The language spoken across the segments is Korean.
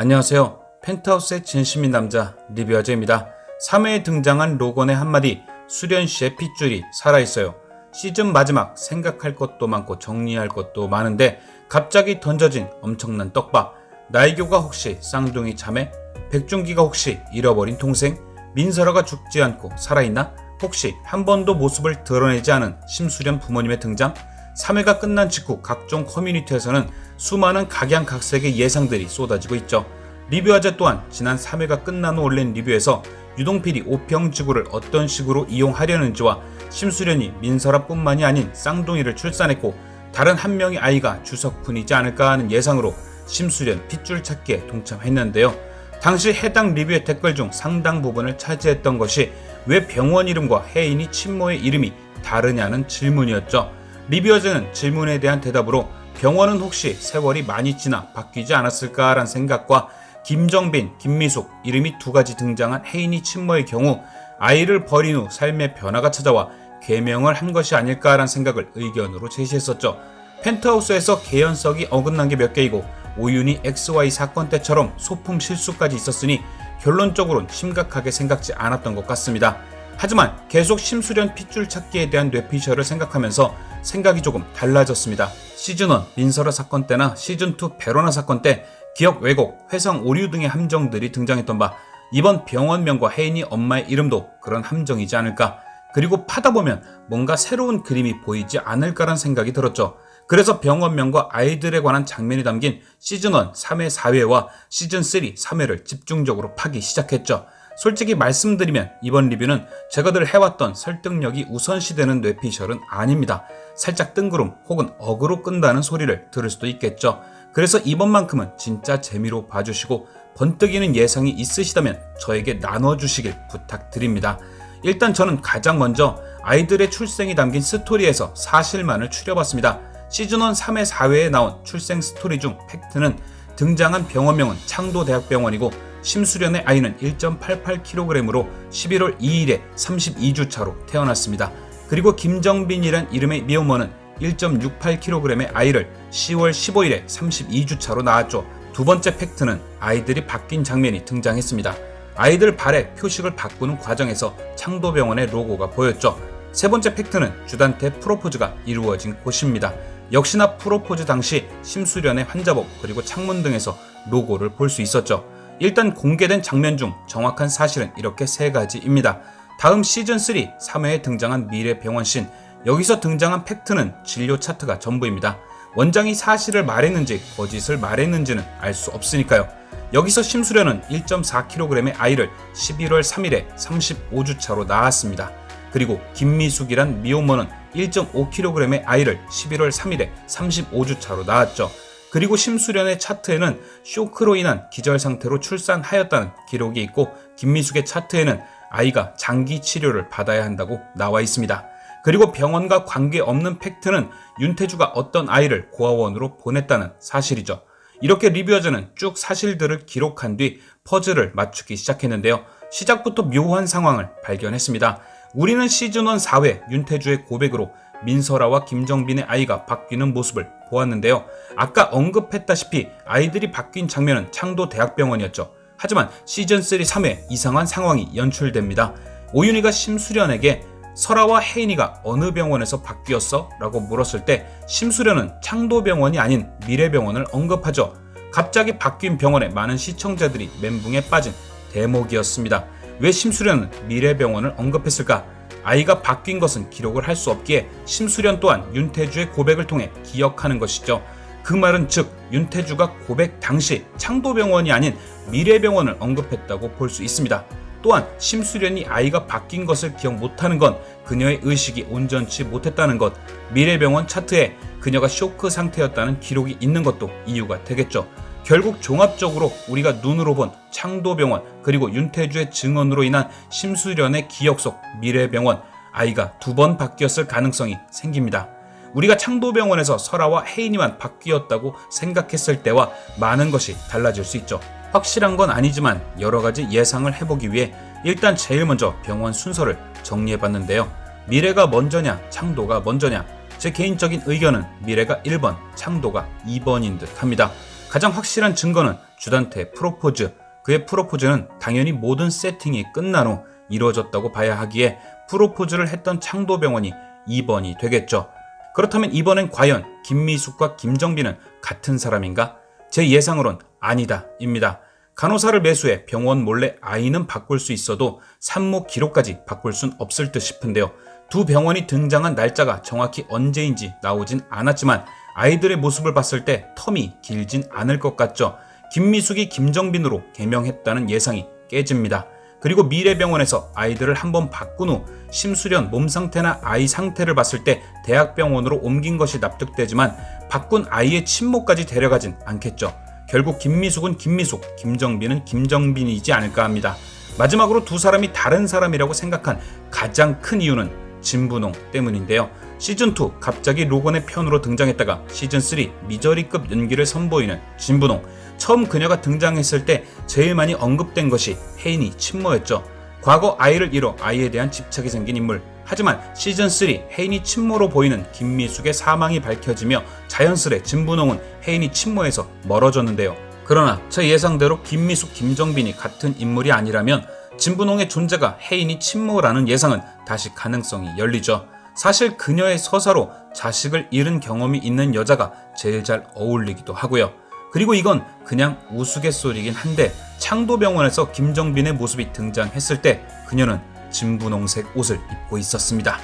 안녕하세요. 펜트하우스의 진심인 남자 리뷰아저입니다. 3회에 등장한 로건의 한마디, 수련씨의 핏줄이 살아있어요. 시즌 마지막 생각할 것도 많고 정리할 것도 많은데 갑자기 던져진 엄청난 떡밥. 나이교가 혹시 쌍둥이 자매? 백준기가 혹시 잃어버린 동생? 민설아가 죽지 않고 살아있나? 혹시 한 번도 모습을 드러내지 않은 심수련 부모님의 등장? 3회가 끝난 직후 각종 커뮤니티에서는 수많은 각양각색의 예상들이 쏟아지고 있죠. 리뷰아재 또한 지난 3회가 끝난 후 올린 리뷰에서 유동필이 오평지구를 어떤 식으로 이용하려는지와 심수련이 민설아뿐만이 아닌 쌍둥이를 출산했고 다른 한 명의 아이가 주석훈이지 않을까 하는 예상으로 심수련 핏줄 찾기에 동참했는데요. 당시 해당 리뷰의 댓글 중 상당 부분을 차지했던 것이 왜 병원 이름과 혜인이 친모의 이름이 다르냐는 질문이었죠. 리뷰어즈는 질문에 대한 대답으로 병원은 혹시 세월이 많이 지나 바뀌지 않았을까라는 생각과 김정빈, 김미숙 이름이 두 가지 등장한 혜인이 친모의 경우 아이를 버린 후 삶의 변화가 찾아와 개명을 한 것이 아닐까라는 생각을 의견으로 제시했었죠. 펜트하우스에서 개연성이 어긋난 게 몇 개이고 오윤희 XY 사건 때처럼 소품 실수까지 있었으니 결론적으로는 심각하게 생각지 않았던 것 같습니다. 하지만 계속 심수련 핏줄 찾기에 대한 뇌피셜을 생각하면서 생각이 조금 달라졌습니다. 시즌1 민설아 사건 때나 시즌2 베로나 사건 때 기억 왜곡, 회상 오류 등의 함정들이 등장했던 바 이번 병원명과 혜인이 엄마의 이름도 그런 함정이지 않을까. 그리고 파다 보면 뭔가 새로운 그림이 보이지 않을까라는 생각이 들었죠. 그래서 병원명과 아이들에 관한 장면이 담긴 시즌1 3회 4회와 시즌3 3회를 집중적으로 파기 시작했죠. 솔직히 말씀드리면 이번 리뷰는 제가 늘 해왔던 설득력이 우선시되는 뇌피셜은 아닙니다. 살짝 뜬구름 혹은 어그로 끈다는 소리를 들을 수도 있겠죠. 그래서 이번만큼은 진짜 재미로 봐주시고 번뜩이는 예상이 있으시다면 저에게 나눠주시길 부탁드립니다. 일단 저는 가장 먼저 아이들의 출생이 담긴 스토리에서 사실만을 추려봤습니다. 시즌1 3회 4회에 나온 출생 스토리 중 팩트는 등장한 병원명은 창도대학병원이고 심수련의 아이는 1.88kg으로 11월 2일에 32주 차로 태어났습니다. 그리고 김정빈이란 이름의 미혼모는 1.68kg의 아이를 10월 15일에 32주 차로 낳았죠. 두 번째 팩트는 아이들이 바뀐 장면이 등장했습니다. 아이들 발에 표식을 바꾸는 과정에서 창도병원의 로고가 보였죠. 세 번째 팩트는 주단태 프로포즈가 이루어진 곳입니다. 역시나 프로포즈 당시 심수련의 환자복 그리고 창문 등에서 로고를 볼 수 있었죠. 일단 공개된 장면 중 정확한 사실은 이렇게 세 가지입니다. 다음 시즌3 3회에 등장한 미래병원씬, 여기서 등장한 팩트는 진료 차트가 전부입니다. 원장이 사실을 말했는지 거짓을 말했는지는 알 수 없으니까요. 여기서 심수련은 1.4kg의 아이를 11월 3일에 35주 차로 낳았습니다. 그리고 김미숙이란 미혼모는 1.5kg의 아이를 11월 3일에 35주 차로 낳았죠. 그리고 심수련의 차트에는 쇼크로 인한 기절 상태로 출산하였다는 기록이 있고 김미숙의 차트에는 아이가 장기 치료를 받아야 한다고 나와 있습니다. 그리고 병원과 관계없는 팩트는 윤태주가 어떤 아이를 고아원으로 보냈다는 사실이죠. 이렇게 리뷰어즈는 쭉 사실들을 기록한 뒤 퍼즐을 맞추기 시작했는데요. 시작부터 묘한 상황을 발견했습니다. 우리는 시즌1 4회 윤태주의 고백으로 민설아와 김정빈의 아이가 바뀌는 모습을 보았는데요. 아까 언급했다시피 아이들이 바뀐 장면은 창도대학병원이었죠. 하지만 시즌3 3회 이상한 상황이 연출됩니다. 오윤희가 심수련에게 설아와 혜인이가 어느 병원에서 바뀌었어? 라고 물었을 때 심수련은 창도병원이 아닌 미래병원을 언급하죠. 갑자기 바뀐 병원에 많은 시청자들이 멘붕에 빠진 대목이었습니다. 왜 심수련은 미래병원을 언급했을까? 아이가 바뀐 것은 기록을 할 수 없기에 심수련 또한 윤태주의 고백을 통해 기억하는 것이죠. 그 말은 즉 윤태주가 고백 당시 창도병원이 아닌 미래병원을 언급했다고 볼 수 있습니다. 또한 심수련이 아이가 바뀐 것을 기억 못하는 건 그녀의 의식이 온전치 못했다는 것, 미래병원 차트에 그녀가 쇼크 상태였다는 기록이 있는 것도 이유가 되겠죠. 결국 종합적으로 우리가 눈으로 본 창도병원 그리고 윤태주의 증언으로 인한 심수련의 기억 속 미래병원, 아이가 두 번 바뀌었을 가능성이 생깁니다. 우리가 창도병원에서 설아와 혜인이만 바뀌었다고 생각했을 때와 많은 것이 달라질 수 있죠. 확실한 건 아니지만 여러 가지 예상을 해보기 위해 일단 제일 먼저 병원 순서를 정리해봤는데요. 미래가 먼저냐 창도가 먼저냐, 제 개인적인 의견은 미래가 1번, 창도가 2번인 듯 합니다. 가장 확실한 증거는 주단태의 프로포즈. 그의 프로포즈는 당연히 모든 세팅이 끝난 후 이루어졌다고 봐야 하기에 프로포즈를 했던 창도병원이 2번이 되겠죠. 그렇다면 이번엔 과연 김미숙과 김정빈은 같은 사람인가? 제 예상으론 아니다 입니다. 간호사를 매수해 병원 몰래 아이는 바꿀 수 있어도 산모 기록까지 바꿀 순 없을 듯 싶은데요. 두 병원이 등장한 날짜가 정확히 언제인지 나오진 않았지만 아이들의 모습을 봤을 때 텀이 길진 않을 것 같죠. 김미숙이 김정빈으로 개명했다는 예상이 깨집니다. 그리고 미래병원에서 아이들을 한번 바꾼 후 심수련 몸 상태나 아이 상태를 봤을 때 대학병원으로 옮긴 것이 납득되지만 바꾼 아이의 친모까지 데려가진 않겠죠. 결국 김미숙은 김미숙, 김정빈은 김정빈이지 않을까 합니다. 마지막으로 두 사람이 다른 사람이라고 생각한 가장 큰 이유는 진분홍 때문인데요. 시즌2 갑자기 로건의 편으로 등장했다가 시즌3 미저리급 연기를 선보이는 진분홍. 처음 그녀가 등장했을 때 제일 많이 언급된 것이 혜인이 친모였죠. 과거 아이를 잃어 아이에 대한 집착이 생긴 인물. 하지만 시즌3 혜인이 친모로 보이는 김미숙의 사망이 밝혀지며 자연스레 진분홍은 혜인이 친모에서 멀어졌는데요. 그러나 제 예상대로 김미숙, 김정빈이 같은 인물이 아니라면 진분홍의 존재가 혜인이 친모라는 예상은 다시 가능성이 열리죠. 사실 그녀의 서사로 자식을 잃은 경험이 있는 여자가 제일 잘 어울리기도 하고요. 그리고 이건 그냥 우스갯소리긴 한데 창도병원에서 김정빈의 모습이 등장했을 때 그녀는 진분홍색 옷을 입고 있었습니다.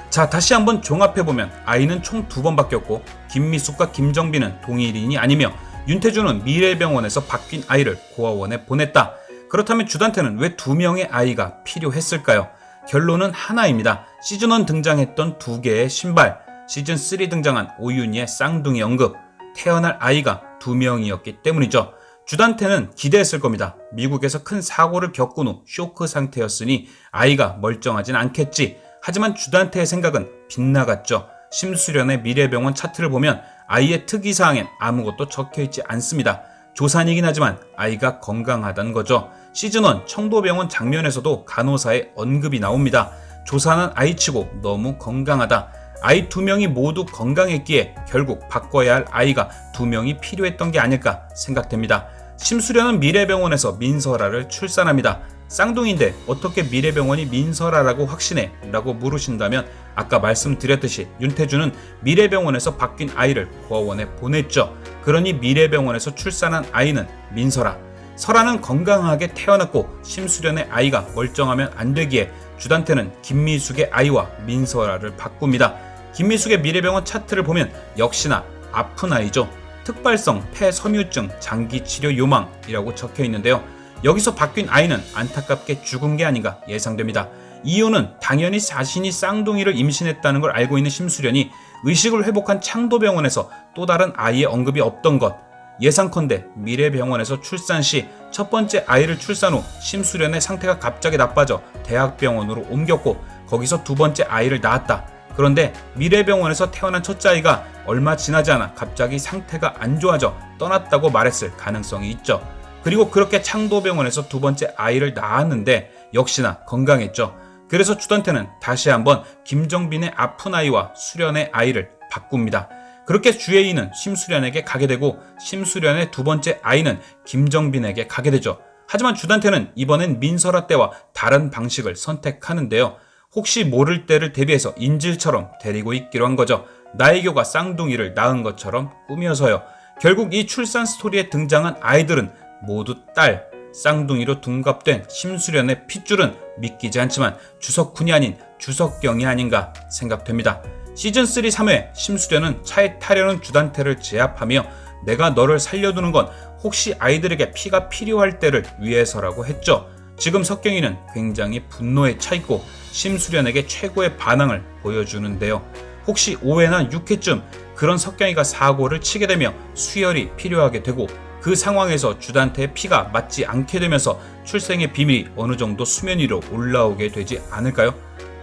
자, 다시 한번 종합해보면 아이는 총 2번 바뀌었고 김미숙과 김정빈은 동일인이 아니며 윤태주는 미래병원에서 바뀐 아이를 고아원에 보냈다. 그렇다면 주단태는 왜 2명의 아이가 필요했을까요? 결론은 하나입니다. 시즌1 등장했던 2개의 신발, 시즌3 등장한 오윤희의 쌍둥이 언급, 태어날 아이가 2명이었기 때문이죠. 주단태는 기대했을 겁니다. 미국에서 큰 사고를 겪은 후 쇼크 상태였으니 아이가 멀쩡하진 않겠지. 하지만 주단태의 생각은 빗나갔죠. 심수련의 미래병원 차트를 보면 아이의 특이사항엔 아무것도 적혀있지 않습니다. 조산이긴 하지만 아이가 건강하다는 거죠. 시즌1 청도병원 장면에서도 간호사의 언급이 나옵니다. 조산한 아이치고 너무 건강하다. 아이 2명이 모두 건강했기에 결국 바꿔야 할 아이가 2명이 필요했던 게 아닐까 생각됩니다. 심수련은 미래병원에서 민설아를 출산합니다. 쌍둥이인데 어떻게 미래병원이 민설아라고 확신해? 라고 물으신다면 아까 말씀드렸듯이 윤태주는 미래병원에서 바뀐 아이를 고아원에 보냈죠. 그러니 미래병원에서 출산한 아이는 민설아. 설아는 건강하게 태어났고 심수련의 아이가 멀쩡하면 안 되기에 주단태는 김미숙의 아이와 민설아를 바꿉니다. 김미숙의 미래병원 차트를 보면 역시나 아픈 아이죠. 특발성 폐섬유증 장기치료 요망이라고 적혀 있는데요. 여기서 바뀐 아이는 안타깝게 죽은 게 아닌가 예상됩니다. 이유는 당연히 자신이 쌍둥이를 임신했다는 걸 알고 있는 심수련이 의식을 회복한 창도병원에서 또 다른 아이의 언급이 없던 것. 예상컨대 미래병원에서 출산 시 첫 번째 아이를 출산 후 심수련의 상태가 갑자기 나빠져 대학병원으로 옮겼고 거기서 두 번째 아이를 낳았다. 그런데 미래병원에서 태어난 첫째 아이가 얼마 지나지 않아 갑자기 상태가 안 좋아져 떠났다고 말했을 가능성이 있죠. 그리고 그렇게 창도병원에서 두 번째 아이를 낳았는데 역시나 건강했죠. 그래서 주단태는 다시 한번 김정빈의 아픈 아이와 수련의 아이를 바꿉니다. 그렇게 주예인은 심수련에게 가게 되고 심수련의 두 번째 아이는 김정빈에게 가게 되죠. 하지만 주단태는 이번엔 민설아 때와 다른 방식을 선택하는데요. 혹시 모를 때를 대비해서 인질처럼 데리고 있기로 한 거죠. 나혜교가 쌍둥이를 낳은 것처럼 꾸며서요. 결국 이 출산 스토리에 등장한 아이들은 모두 딸, 쌍둥이로 둔갑된 심수련의 핏줄은 믿기지 않지만 주석훈이 아닌 주석경이 아닌가 생각됩니다. 시즌3 3회 심수련은 차에 타려는 주단태를 제압하며 내가 너를 살려두는 건 혹시 아이들에게 피가 필요할 때를 위해서라고 했죠. 지금 석경이는 굉장히 분노에 차있고 심수련에게 최고의 반항을 보여주는데요. 혹시 5회나 6회쯤 그런 석경이가 사고를 치게 되며 수혈이 필요하게 되고 그 상황에서 주단태의 피가 맞지 않게 되면서 출생의 비밀이 어느 정도 수면 위로 올라오게 되지 않을까요?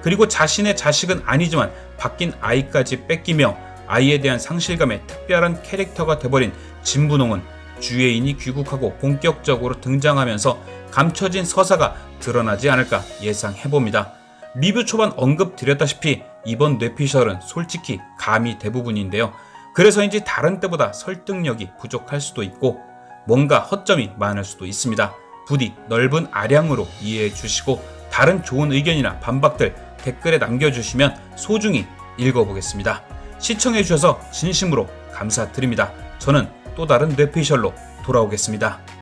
그리고 자신의 자식은 아니지만 바뀐 아이까지 뺏기며 아이에 대한 상실감에 특별한 캐릭터가 돼버린 진분홍은 주예인이 귀국하고 본격적으로 등장하면서 감춰진 서사가 드러나지 않을까 예상해봅니다. 리뷰 초반 언급드렸다시피 이번 뇌피셜은 솔직히 감이 대부분인데요. 그래서인지 다른 때보다 설득력이 부족할 수도 있고 뭔가 허점이 많을 수도 있습니다. 부디 넓은 아량으로 이해해 주시고 다른 좋은 의견이나 반박들 댓글에 남겨주시면 소중히 읽어보겠습니다. 시청해 주셔서 진심으로 감사드립니다. 저는 또 다른 뇌피셜로 돌아오겠습니다.